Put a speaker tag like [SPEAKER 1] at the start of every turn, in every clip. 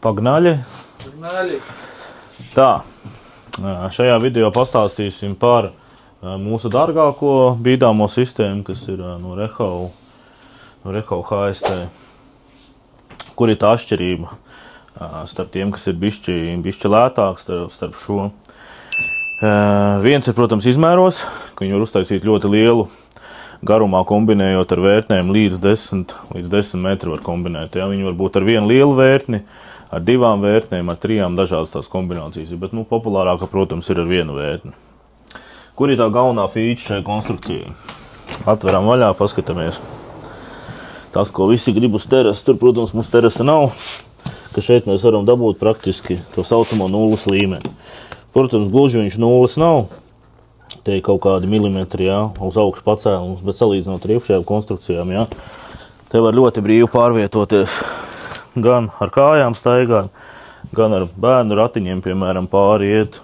[SPEAKER 1] Pagnaļi. Tā, šajā video pastāstīsim par mūsu dārgāko bīdāmo sistēmu, kas ir no Rehau HST. Kur ir tā atšķirība starp tiem, kas ir bišķi lētāks starp šo? Viens ir, protams, izmēros, ka viņi var uztaisīt ļoti lielu garumā, kombinējot ar vērtnēm līdz 10 metru var kombinēt. Ja? Viņi var būt ar vienu lielu vērtni, ar 2 vērtnēm, ar 3 dažādas tās kombinācijas. Bet, populārākā, protams, ir ar vienu vērtni. Kur ir tā galvenā feature šai konstrukcijai? Atveram vaļā, paskatāmies. Tas, ko visi grib uz terases, tur, protams, mums terasa nav, ka šeit mēs varam dabūt praktiski to saucamo nulles līmeni. Protams, gluži viņš nulles nav. Te ir kaut kādi milimetri, jā, uz augšu pacēlums, bet salīdzinot ar iepriekšējām konstrukcijām, jā, te var ļoti brīvi pārvietoties. Gan ar kājām staigāt, gan ar bērnu ratiņiem, piemēram, pāri iet.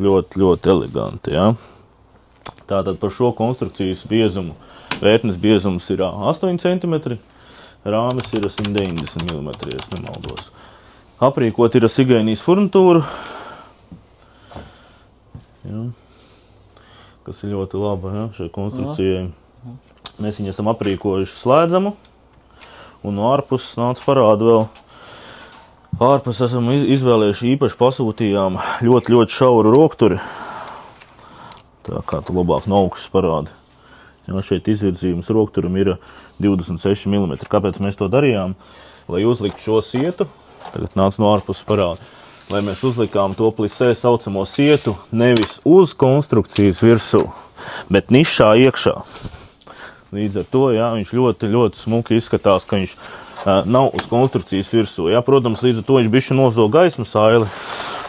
[SPEAKER 1] Ļoti, ļoti eleganti, jā. Tātad par šo konstrukcijas biezumu, vērtnes biezums ir 8 cm, rāmis ir 190 mm, ja es nemaldos. Aprīkot ir Sigēnijas furnitūra, jā, kas ir ļoti laba, jā, šai konstrukcijai. Mēs viņu esam aprīkojuši slēdzamu. Un no ārpuses nāca parāda vēl. Ārpus esam izvēlējuši īpaši pasūtījām ļoti šauru rokturi. Tā kā tu labāk no augšas parādi. Jā, šeit izvirzījums rokturam ir 26 mm. Kāpēc mēs to darījām? Lai uzliktu šo sietu, tagad nāca no ārpuses parāda, lai mēs uzlikām to plisē saucamo sietu nevis uz konstrukcijas virsū, bet nišā iekšā. Līdz ar to, jā, viņš ļoti smuki izskatās, ka viņš nav uz konstrukcijas virsū. Jā, protams, līdz ar to viņš bišķi nozo gaismas aili,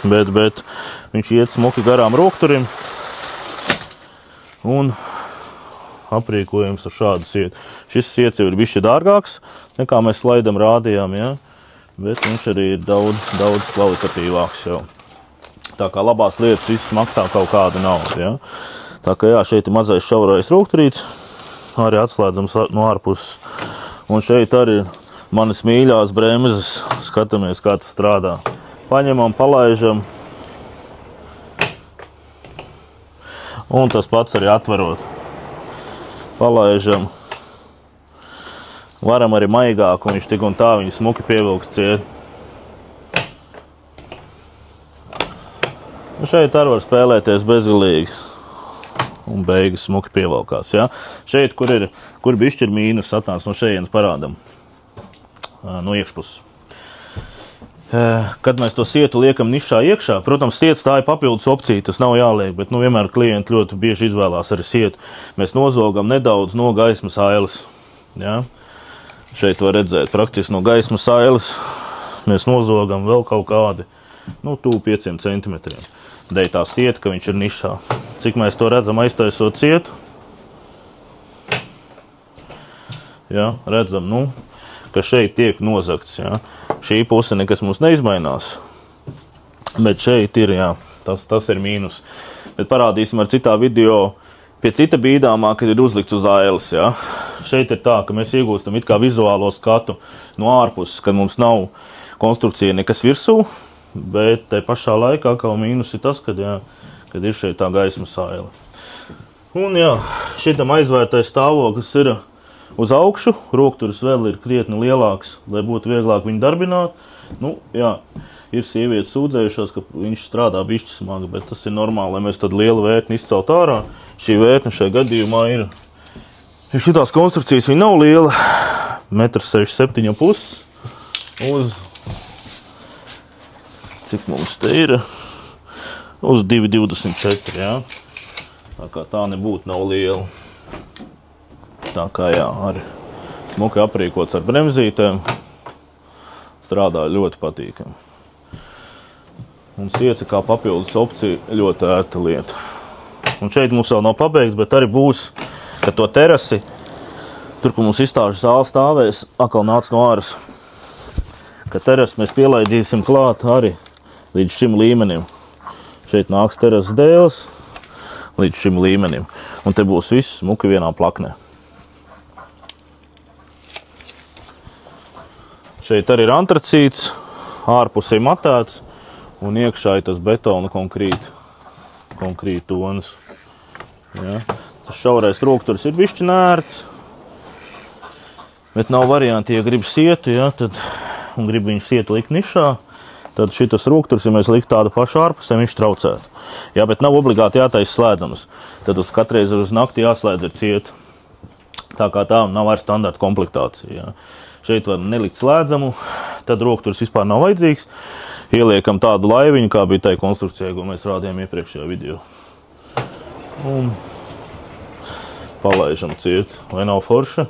[SPEAKER 1] bet viņš iet smuki garām rokturim un aprīkojums ar šādu sietu. Šis siets jau ir bišķi dārgāks, nekā mēs slaidam rādījām, jā, bet viņš arī ir daudz kvalitatīvāks jau. Tā kā labās lietas viss maksā kaut kādu naudu, jā. Tā kā jā, šeit ir mazais šaurais rokturīts. Arī atslēdzams no ārpuses. Un šeit arī ir manas mīļās bremzes. Skatāmies, kā tas strādā. Paņemam, palaižam. Un tas pats arī atverot. Palaižam. Varam arī maigāk, un viņš tik un tā viņu smuki pievilkt ciet. Un šeit arī var spēlēties bezgalīgi. Un beigas smuki pievalkās, jā. Šeit, kur bišķi ir mīnus, atnāc no šejienes parādam, no iekšpuses. Kad mēs to sietu liekam nišā iekšā, protams, sietas tā ir papildus opcija, tas nav jāliek, bet, vienmēr klienti ļoti bieži izvēlās arī sietu. Mēs nozogam nedaudz no gaismas ailes, jā. Šeit var redzēt, praktiski no gaismas ailes mēs nozogam vēl kaut kādi, tuvu 5 cm. Dēļ tā sieta, ka viņš ir nišā. Cik mēs to redzam aiztaisot sietu? Jā, redzam, ka šeit tiek nozagts, jā. Šī puse nekas mums neizmainās. Bet šeit ir, jā, tas ir mīnus. Bet parādīsim ar citā video pie cita bīdāmā, kad ir uzlikts uz ailes, jā. Šeit ir tā, ka mēs iegūstam it kā vizuālo skatu no ārpuses, kad mums nav konstrukcija nekas virsū. Bet te pašā laikā kā mīnus ir tas, kad ir šeit tā gaismas aile. Un jā, šitam aizvērtais stāvoklis ir uz augšu, rokturis vēl ir krietni lielāks, lai būtu vieglāk viņu darbināt. Jā, ir sievietes sūdzējušās, ka viņš strādā bišķi smagi, bet tas ir normāli, lai mēs tad lielu vērtni izcelt ārā. Šī vērtne šajā gadījumā ir, ja šitās konstrukcijas viņa nav liela, 1,67 m uz cik mums te ir, uz 2,24, jā. Tā kā tā nebūtu nav liela. Tā kā jā, arī smuki aprīkots ar bremzītēm. Strādā ļoti patīkami. Un siets kā papildus opcija ļoti ērta lieta. Un šeit mums vēl nav pabeigts, bet arī būs, ka to terasi, tur, kur mums izstāžu zāle stāvēs, atkal nāc no āras. Ka terasi mēs pielaidīsim klāt arī līdz šim līmenim. Šeit nāks terases dēles līdz šim līmenim. Un te būs viss smuki vienā plaknē. Šeit arī ir antracīts ārpusē matēts, un iekšā ir tas betona konkrītonis. Ja. Tas šaurais rūkturs ir bišķi nērts, bet nav varianti, ja grib sietu, ja, un grib viņu sietu likt nišā, tad šitas rūkturs, ja mēs likt tādu pašu ārpusē, viņš traucētu. Jā, bet nav obligāti jātais slēdzamas. Tad uz katreiz uz nakti jāslēdz ar cietu. Tā kā tā nav vairs standarta komplektācija. Jā. Šeit var nelikt slēdzamu, tad rūkturs vispār nav vajadzīgs. Ieliekam tādu laiviņu, kā bija tai konstrukcijai, ko mēs rādījām iepriekšējā video. Un palaižam cietu. Vai nav forša?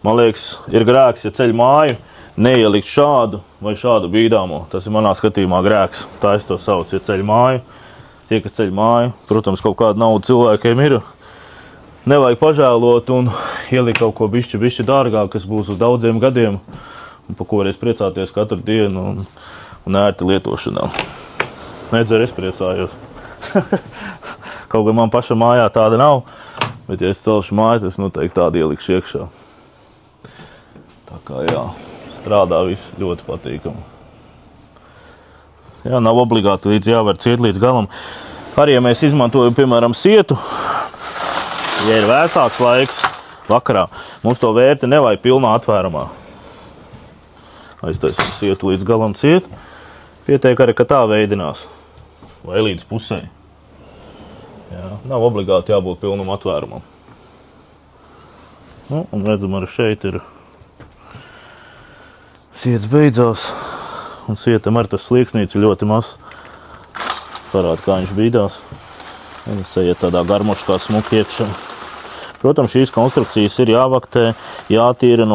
[SPEAKER 1] Man liekas, ir grēks, ja ceļ māju, neielikt šādu vai šādu bīdāmo. Tas ir manā skatījumā grēks. Tā es to saucu, ja ceļ māju. Tie, kas ceļ māju, protams, kaut kāda nauda cilvēkiem ir. Nevajag pažēlot un ielikt kaut ko bišķi dārgāk, kas būs uz daudziem gadiem, un pa ko varēs priecāties katru dienu un ērti lietošanā. Nedzer, es priecājos. Kaut gan man paša mājā tāda nav, bet ja es celšu māju, tas noteikti tādu ielikšu iekšā. Tā kā jā, strādā viss ļoti patīkami. Jā, nav obligāti līdz jāvar ciet līdz galam. Arī, ja mēs izmantojam, piemēram, sietu, ja ir vēsāks laiks vakarā, mums to vērti nevajag pilnā atvērumā. Aiztaisim sietu līdz galam ciet. Pietiek arī, ka tā veidinās. Vai līdz pusē. Jā, nav obligāti jābūt pilnam atvērumam. Nu, un redzam, arī šeit ir sietas beidzās. Un sietam ar tas slieksnīts ir ļoti mazs. Parāda, kā viņš bīdās. Tas iet tādā garmoškā smuki iekšā. Protams, šīs konstrukcijas ir jāvaktē, jātīra no